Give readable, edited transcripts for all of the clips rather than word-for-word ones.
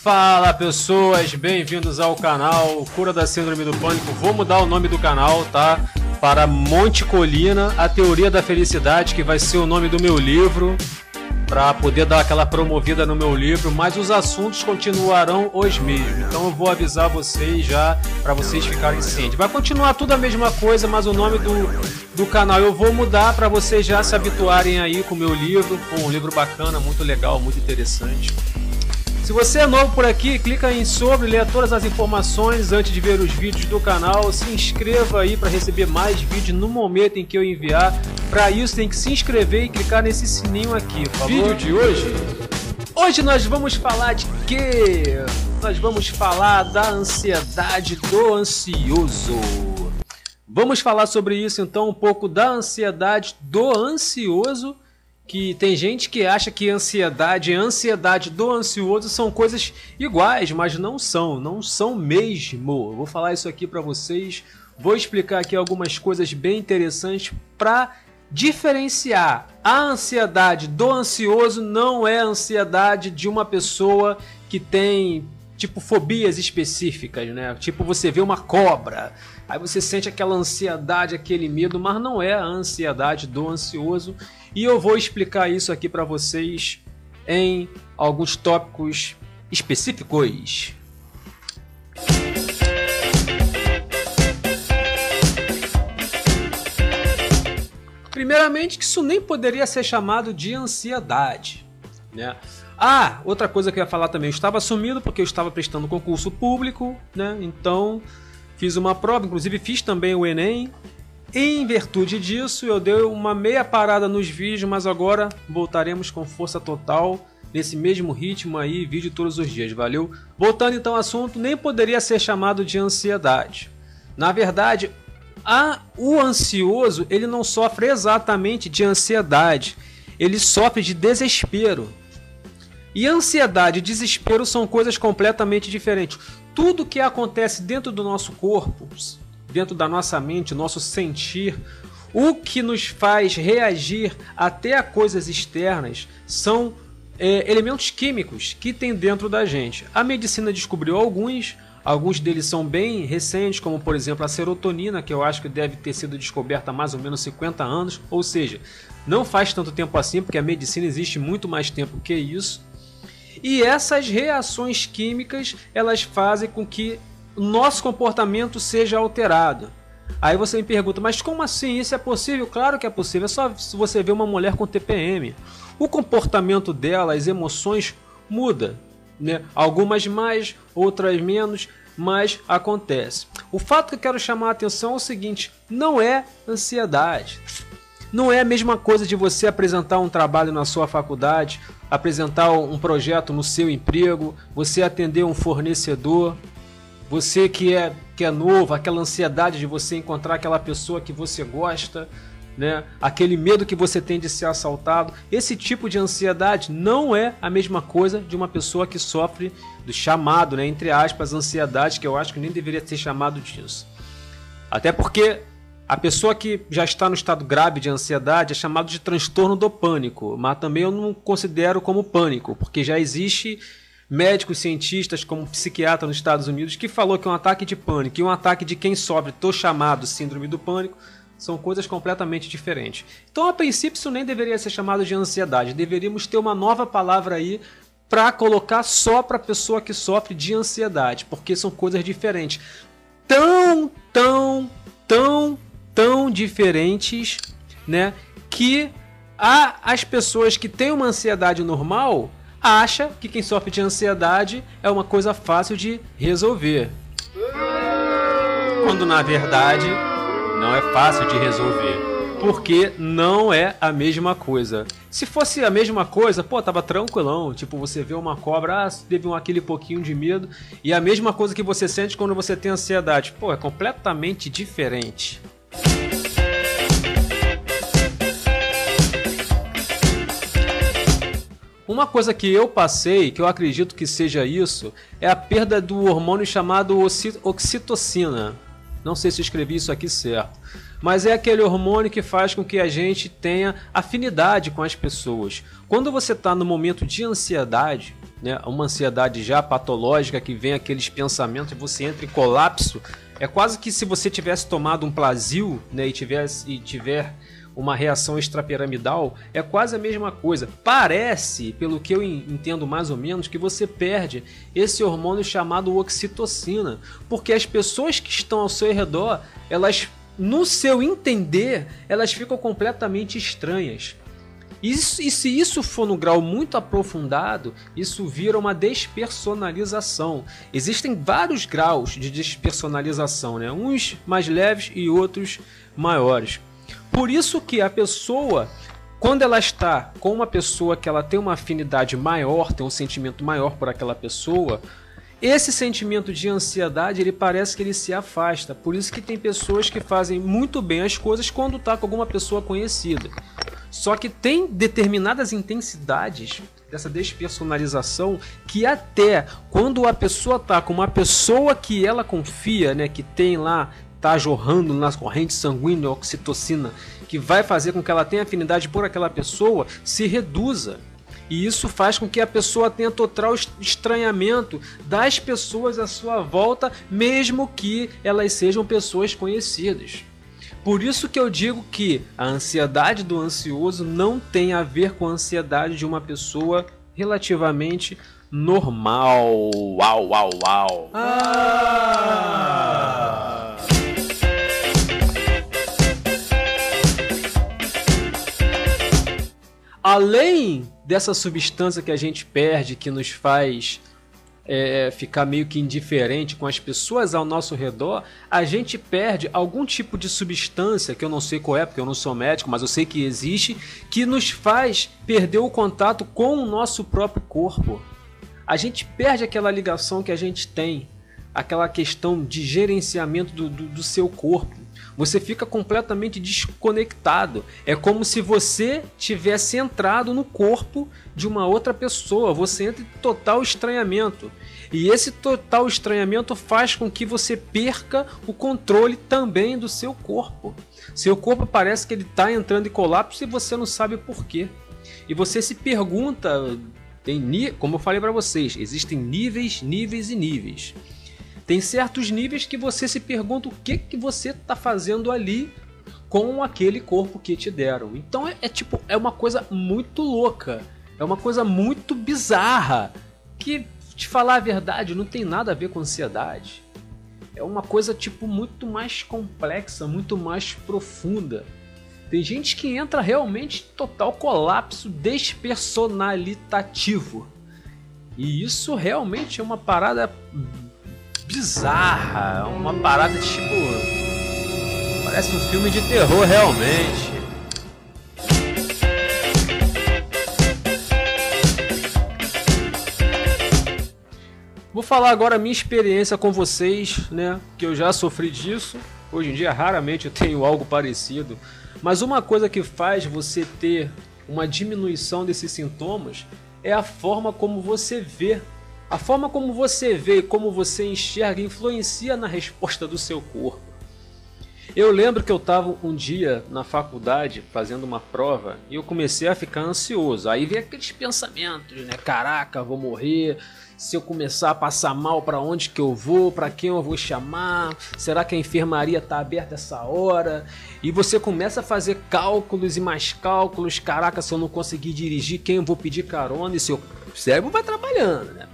Fala pessoas, bem-vindos ao canal Cura da Síndrome do Pânico. Vou mudar o nome do canal, tá? Para Monte Colina, a Teoria da Felicidade, que vai ser o nome do meu livro, para poder dar aquela promovida no meu livro, mas os assuntos continuarão os mesmos. Então eu vou avisar vocês já, para vocês ficarem cientes. Vai continuar tudo a mesma coisa, mas o nome do canal eu vou mudar para vocês já se habituarem aí com o meu livro. Um livro bacana, muito legal, muito interessante. Se você é novo por aqui, clica em sobre, leia todas as informações antes de ver os vídeos do canal. Se inscreva aí para receber mais vídeos no momento em que eu enviar. Para isso tem que se inscrever e clicar nesse sininho aqui, por favor. Vídeo de hoje nós vamos falar de quê? Nós vamos falar da ansiedade do ansioso. Vamos falar sobre isso então, um pouco da ansiedade do ansioso. Que tem gente que acha que ansiedade e ansiedade do ansioso são coisas iguais, mas não são mesmo. Eu vou falar isso aqui para vocês, vou explicar aqui algumas coisas bem interessantes para diferenciar. A ansiedade do ansioso não é a ansiedade de uma pessoa que tem tipo fobias específicas, né? Tipo você vê uma cobra, aí você sente aquela ansiedade, aquele medo, mas não é a ansiedade do ansioso. E eu vou explicar isso aqui para vocês em alguns tópicos específicos. Primeiramente, que isso nem poderia ser chamado de ansiedade, né? Ah, outra coisa que eu ia falar também, eu estava sumido porque eu estava prestando concurso público, né? Então, fiz uma prova, inclusive fiz também o Enem. Em virtude disso, eu dei uma meia parada nos vídeos, mas agora voltaremos com força total, nesse mesmo ritmo aí, vídeo todos os dias, valeu? Voltando então ao assunto, nem poderia ser chamado de ansiedade. Na verdade, o ansioso, ele não sofre exatamente de ansiedade, ele sofre de desespero. E ansiedade e desespero são coisas completamente diferentes. Tudo que acontece dentro do nosso corpo, dentro da nossa mente, nosso sentir, o que nos faz reagir até a coisas externas são elementos químicos que tem dentro da gente. A medicina descobriu alguns deles são bem recentes, como por exemplo a serotonina, que eu acho que deve ter sido descoberta há mais ou menos 50 anos, ou seja, não faz tanto tempo assim, porque a medicina existe muito mais tempo que isso. E essas reações químicas, elas fazem com que o nosso comportamento seja alterado. Aí você me pergunta, mas como assim? Isso é possível? Claro que é possível, é só se você ver uma mulher com TPM. O comportamento dela, as emoções mudam, né? Algumas mais, outras menos, mas acontece. O fato que eu quero chamar a atenção é o seguinte, não é ansiedade. Não é a mesma coisa de você apresentar um trabalho na sua faculdade, apresentar um projeto no seu emprego, você atender um fornecedor. Você que é novo, aquela ansiedade de você encontrar aquela pessoa que você gosta, né? Aquele medo que você tem de ser assaltado. Esse tipo de ansiedade não é a mesma coisa de uma pessoa que sofre do chamado, né, entre aspas, ansiedade, que eu acho que nem deveria ser chamado disso. Até porque a pessoa que já está no estado grave de ansiedade é chamado de transtorno do pânico, mas também eu não considero como pânico, porque já existe médicos, cientistas, como psiquiatra nos Estados Unidos, que falou que um ataque de pânico e um ataque de quem sofre do chamado síndrome do pânico são coisas completamente diferentes. Então, a princípio, isso nem deveria ser chamado de ansiedade. Deveríamos ter uma nova palavra aí para colocar só para a pessoa que sofre de ansiedade, porque são coisas diferentes. Tão diferentes, né, que as pessoas que têm uma ansiedade normal acha que quem sofre de ansiedade é uma coisa fácil de resolver. Quando na verdade não é fácil de resolver. Porque não é a mesma coisa. Se fosse a mesma coisa, pô, tava tranquilão. Tipo, você vê uma cobra, teve aquele pouquinho de medo. E a mesma coisa que você sente quando você tem ansiedade. Pô, é completamente diferente. Uma coisa que eu passei, que eu acredito que seja isso, é a perda do hormônio chamado oxitocina. Não sei se eu escrevi isso aqui certo. mas é aquele hormônio que faz com que a gente tenha afinidade com as pessoas. Quando você está no momento de ansiedade, né, uma ansiedade já patológica, que vem aqueles pensamentos e você entra em colapso, é quase que se você tivesse tomado um Plasil, né, e tiver uma reação extrapiramidal, é quase a mesma coisa. Parece, pelo que eu entendo mais ou menos, que você perde esse hormônio chamado oxitocina, porque as pessoas que estão ao seu redor, elas, no seu entender, elas ficam completamente estranhas. E se isso for no grau muito aprofundado, isso vira uma despersonalização. Existem vários graus de despersonalização, né? Uns mais leves e outros maiores. Por isso que a pessoa, quando ela está com uma pessoa que ela tem uma afinidade maior, tem um sentimento maior por aquela pessoa, esse sentimento de ansiedade, ele parece que ele se afasta. Por isso que tem pessoas que fazem muito bem as coisas quando está com alguma pessoa conhecida. Só que tem determinadas intensidades dessa despersonalização que até quando a pessoa está com uma pessoa que ela confia, né, que tem lá, tá jorrando nas correntes sanguíneas oxitocina, que vai fazer com que ela tenha afinidade por aquela pessoa, se reduza. E isso faz com que a pessoa tenha total estranhamento das pessoas à sua volta, mesmo que elas sejam pessoas conhecidas. Por isso que eu digo que a ansiedade do ansioso não tem a ver com a ansiedade de uma pessoa relativamente normal. Uau, uau, uau. Além dessa substância que a gente perde, que nos faz ficar meio que indiferente com as pessoas ao nosso redor, a gente perde algum tipo de substância, que eu não sei qual é, porque eu não sou médico, mas eu sei que existe, que nos faz perder o contato com o nosso próprio corpo. A gente perde aquela ligação que a gente tem, aquela questão de gerenciamento do seu corpo. Você fica completamente desconectado. É como se você tivesse entrado no corpo de uma outra pessoa. Você entra em total estranhamento. E esse total estranhamento faz com que você perca o controle também do seu corpo. Seu corpo parece que ele está entrando em colapso e você não sabe por quê. E você se pergunta, como eu falei para vocês, existem níveis, níveis e níveis. Tem certos níveis que você se pergunta o que você está fazendo ali com aquele corpo que te deram. Então é uma coisa muito louca, é uma coisa muito bizarra, que, te falar a verdade, não tem nada a ver com ansiedade. É uma coisa muito mais complexa, muito mais profunda. Tem gente que entra realmente em total colapso despersonalitativo. E isso realmente é uma parada bizarra, uma parada parece um filme de terror realmente. Vou falar agora a minha experiência com vocês, né? Que eu já sofri disso. Hoje em dia raramente eu tenho algo parecido, mas uma coisa que faz você ter uma diminuição desses sintomas é a forma como você vê. A forma como você vê e como você enxerga influencia na resposta do seu corpo. Eu lembro que eu estava um dia na faculdade fazendo uma prova e eu comecei a ficar ansioso. Aí veio aqueles pensamentos, né? Caraca, vou morrer. Se eu começar a passar mal, para onde que eu vou? Para quem eu vou chamar? Será que a enfermaria está aberta essa hora? E você começa a fazer cálculos e mais cálculos. Caraca, se eu não conseguir dirigir, quem eu vou pedir carona? E seu cérebro vai trabalhando, né?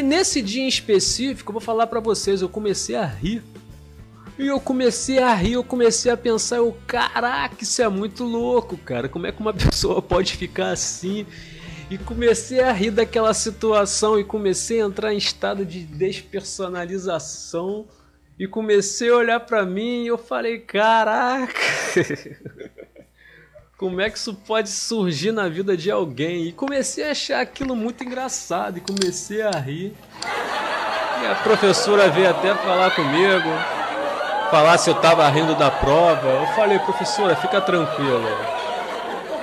Nesse dia em específico, eu vou falar pra vocês, eu comecei a rir. E eu comecei a rir, eu comecei a pensar, caraca, isso é muito louco, cara. Como é que uma pessoa pode ficar assim? E comecei a rir daquela situação e comecei a entrar em estado de despersonalização. E comecei a olhar pra mim e eu falei, caraca... Como é que isso pode surgir na vida de alguém? E comecei a achar aquilo muito engraçado e comecei a rir. E a professora veio até falar comigo, falar se eu estava rindo da prova. Eu falei, professora, fica tranquila.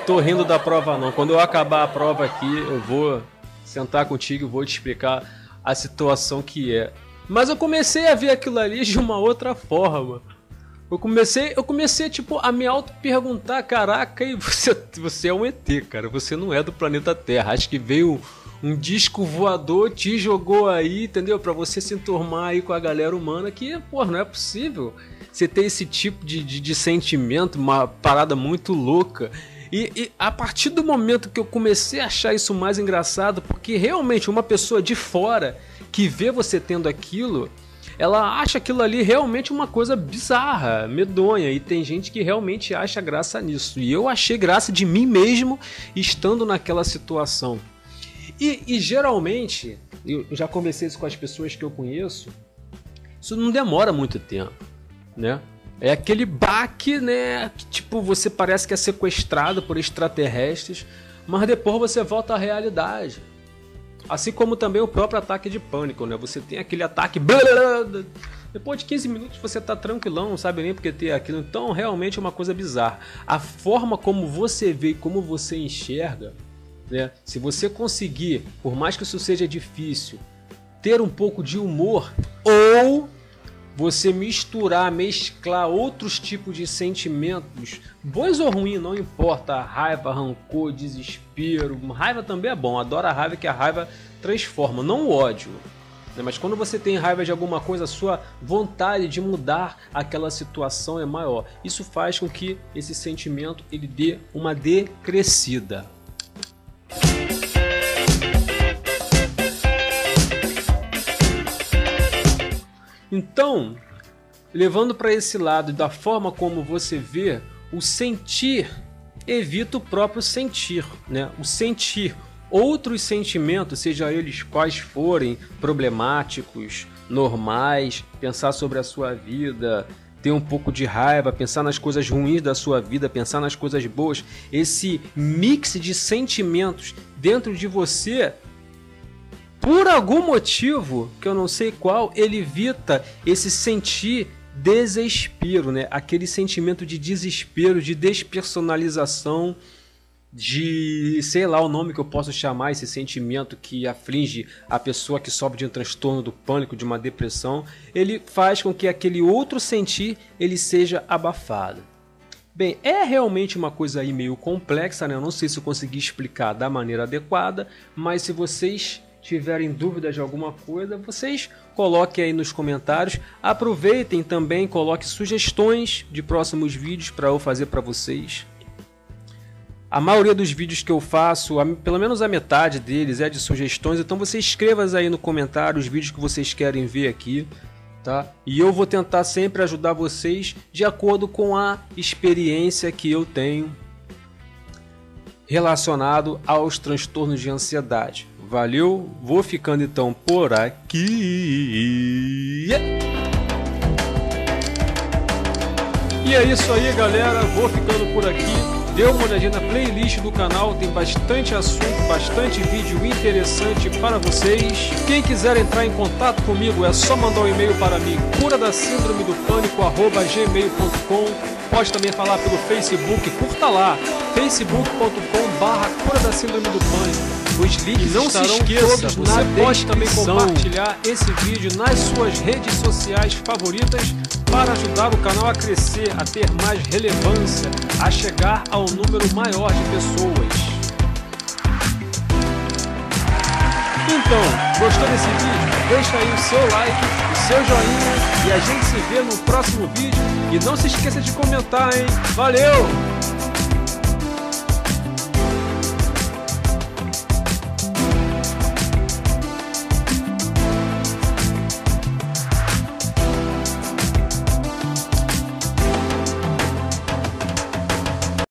Tô rindo da prova não. Quando eu acabar a prova aqui, eu vou sentar contigo e vou te explicar a situação que é. Mas eu comecei a ver aquilo ali de uma outra forma. Eu comecei tipo, a me auto-perguntar, caraca, e você é um ET, cara, você não é do planeta Terra. Acho que veio um disco voador, te jogou aí, entendeu? Pra você se enturmar aí com a galera humana, que, pô, não é possível você ter esse tipo de sentimento, uma parada muito louca. E a partir do momento que eu comecei a achar isso mais engraçado, porque realmente uma pessoa de fora que vê você tendo aquilo, ela acha aquilo ali realmente uma coisa bizarra, medonha, e tem gente que realmente acha graça nisso. E eu achei graça de mim mesmo estando naquela situação. E geralmente, eu já conversei isso com as pessoas que eu conheço, isso não demora muito tempo, né? É aquele baque, né? Que, tipo, você parece que é sequestrado por extraterrestres, mas depois você volta à realidade. Assim como também o próprio ataque de pânico, né? Você tem aquele ataque... Depois de 15 minutos você tá tranquilão, não sabe nem porque ter aquilo. Então, realmente é uma coisa bizarra. A forma como você vê e como você enxerga, né? Se você conseguir, por mais que isso seja difícil, ter um pouco de humor, ou você mesclar outros tipos de sentimentos, bons ou ruins, não importa, raiva, rancor, desespero, raiva também é bom, adoro a raiva, que a raiva transforma, não o ódio, né? Mas quando você tem raiva de alguma coisa, a sua vontade de mudar aquela situação é maior. Isso faz com que esse sentimento ele dê uma decrescida. Então, levando para esse lado da forma como você vê, o sentir evita o próprio sentir, né? O sentir outros sentimentos, seja eles quais forem, problemáticos, normais, pensar sobre a sua vida, ter um pouco de raiva, pensar nas coisas ruins da sua vida, pensar nas coisas boas, esse mix de sentimentos dentro de você, por algum motivo, que eu não sei qual, ele evita esse sentir desespero, né? Aquele sentimento de desespero, de despersonalização, de, sei lá o nome que eu posso chamar, esse sentimento que aflige a pessoa que sofre de um transtorno do pânico, de uma depressão. Ele faz com que aquele outro sentir, ele seja abafado. Bem, é realmente uma coisa aí meio complexa, né? Eu não sei se eu consegui explicar da maneira adequada, mas se vocês tiverem dúvidas de alguma coisa, vocês coloquem aí nos comentários. Aproveitem também, coloquem sugestões de próximos vídeos para eu fazer para vocês. A maioria dos vídeos que eu faço, pelo menos a metade deles é de sugestões, então você escreva aí no comentário os vídeos que vocês querem ver aqui, tá? E eu vou tentar sempre ajudar vocês de acordo com a experiência que eu tenho relacionado aos transtornos de ansiedade. Valeu, vou ficando então por aqui. E é isso aí, galera, vou ficando por aqui. Dê uma olhadinha na playlist do canal, tem bastante assunto, bastante vídeo interessante para vocês. Quem quiser entrar em contato comigo é só mandar um e-mail para mim, curadasindromedopânico@gmail.com. Pode também falar pelo Facebook, curta lá, facebook.com/curadasindromedopânico. Os links não estarão se esqueça, todos na descrição. Pode também compartilhar esse vídeo nas suas redes sociais favoritas para ajudar o canal a crescer, a ter mais relevância, a chegar ao número maior de pessoas. Então, gostou desse vídeo? Deixa aí o seu like, o seu joinha e a gente se vê no próximo vídeo. E não se esqueça de comentar, hein? Valeu!